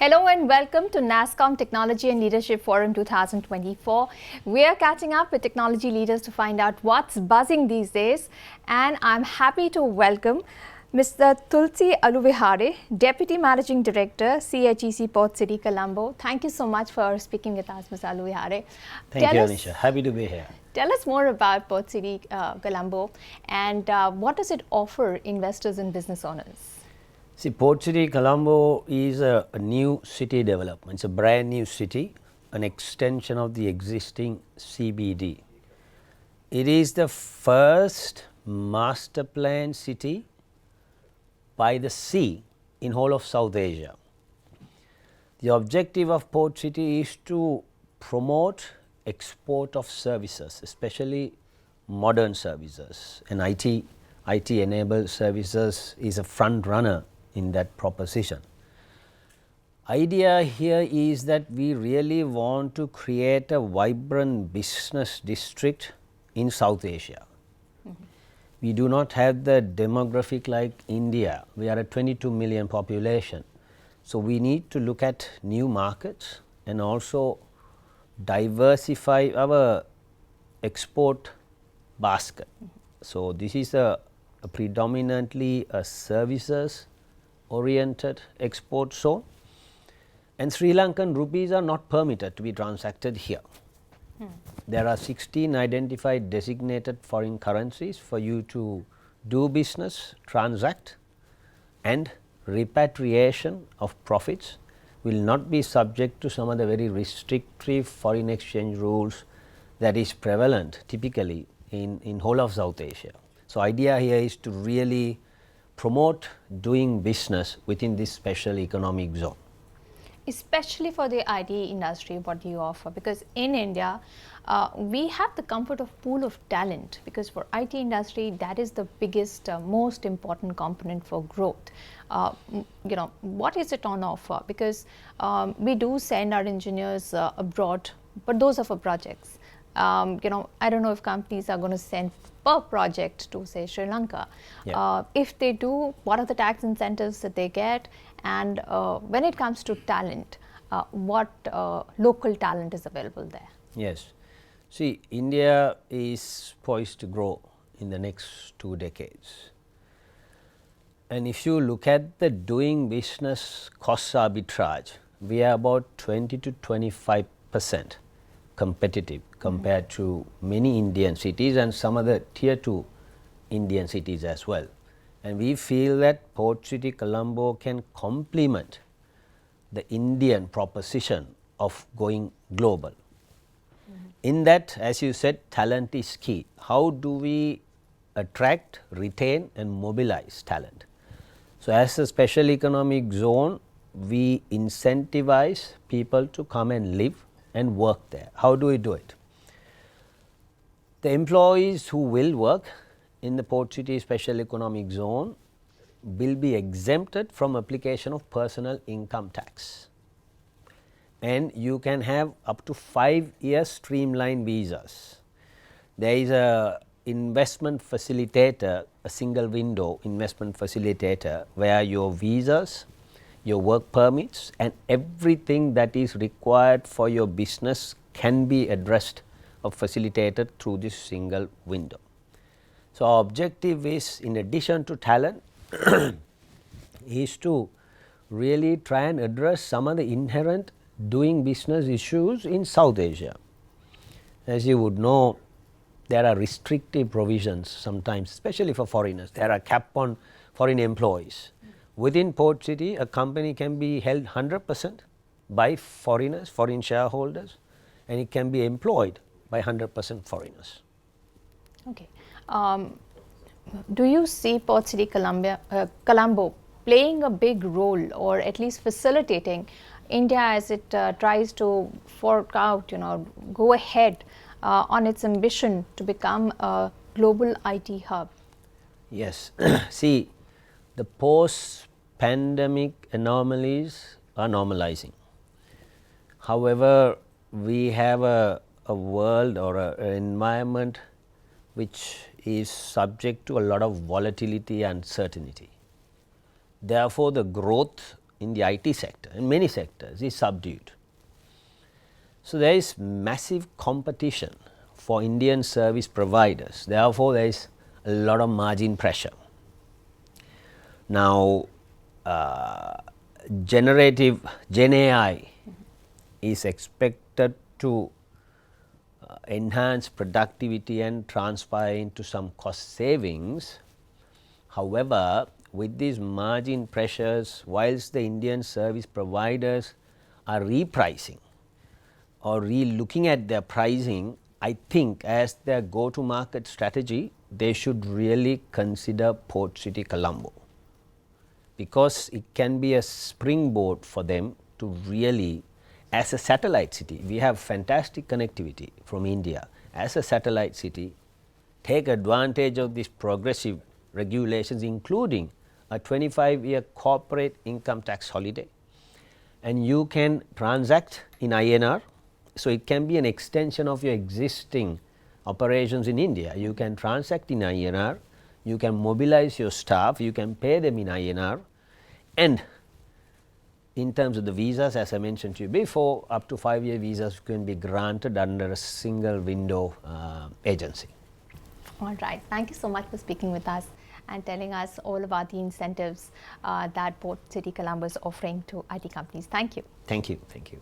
Hello and welcome to NASSCOM Technology and Leadership Forum 2024. We are catching up with technology leaders to find out what's buzzing these days, and I'm happy to welcome Mr. Thulci Aluwihare, Deputy Managing Director, CHEC Port City Colombo. Thank you so much for speaking with us, Mr. Aluwihare. Thank you, Anisha. Happy to be here. Tell us more about Port City Colombo and what does it offer investors and business owners? See, Port City Colombo is a new city development. It's a brand new city, an extension of the existing CBD. It is the first master plan city by the sea in whole of South Asia. The objective of Port City is to promote export of services, especially modern services, and IT enabled services is a front runner in that proposition. Idea here is that we really want to create a vibrant business district in South Asia. We do not have the demographic like India. We are a 22 million population. So we need to look at new markets and also diversify our export basket. So this is a predominantly a services oriented export zone, and Sri Lankan rupees are not permitted to be transacted here. There are 16 identified designated foreign currencies for you to do business, transact, and repatriation of profits will not be subject to some of the very restrictive foreign exchange rules that is prevalent typically in whole of South Asia. So idea here is to really promote doing business within this special economic zone. Especially for the IT industry, what do you offer? Because in India, we have the comfort of pool of talent, because for IT industry, that is the biggest, most important component for growth. What is it on offer? Because we do send our engineers abroad, but those are for projects. I don't know if companies are going to send per project to say Sri Lanka. Yeah. If they do, what are the tax incentives that they get? And when it comes to talent, what local talent is available there? Yes. See, India is poised to grow in the next 2 decades. And if you look at the doing business cost arbitrage, we are about 20 to 25% competitive compared to many Indian cities and some other tier 2 Indian cities as well. And we feel that Port City Colombo can complement the Indian proposition of going global. In that, as you said, talent is key. How do we attract, retain and mobilize talent? So as a special economic zone, we incentivize people to come and live and work there. How do we do it? The employees who will work in the Port City Special Economic Zone will be exempted from application of personal income tax. And you can have up to 5 years streamlined visas. There is a investment facilitator, a single window investment facilitator, where your visas, your work permits and everything that is required for your business can be addressed or facilitated through this single window. So our objective is, in addition to talent, is to really try and address some of the inherent doing business issues in South Asia. As you would know, there are restrictive provisions sometimes, especially for foreigners. There are cap on foreign employees. Within Port City, a company can be held 100% by foreigners, foreign shareholders, and it can be employed by 100% foreigners. Okay. Do you see Port City Colombo playing a big role, or at least facilitating India as it tries to fork out, go ahead on its ambition to become a global IT hub? Yes. See, the post-pandemic anomalies are normalizing. However, we have a world or an environment which is subject to a lot of volatility and uncertainty. Therefore, the growth in the IT sector and many sectors is subdued. So, there is massive competition for Indian service providers, therefore, there is a lot of margin pressure. Now, generative Gen AI is expected to enhance productivity and transpire into some cost savings. However, with these margin pressures, whilst the Indian service providers are repricing or re-looking at their pricing, I think as their go-to-market strategy, they should really consider Port City Colombo, because it can be a springboard for them to really, as a satellite city, we have fantastic connectivity from India. As a satellite city, take advantage of these progressive regulations, including a 25-year corporate income tax holiday, and you can transact in INR. So, it can be an extension of your existing operations in India. You can transact in INR, you can mobilize your staff, you can pay them in INR, and in terms of the visas, as I mentioned to you before, up to 5-year visas can be granted under a single window agency. All right. Thank you so much for speaking with us and telling us all about the incentives that Port City Colombo is offering to IT companies. Thank you. Thank you. Thank you.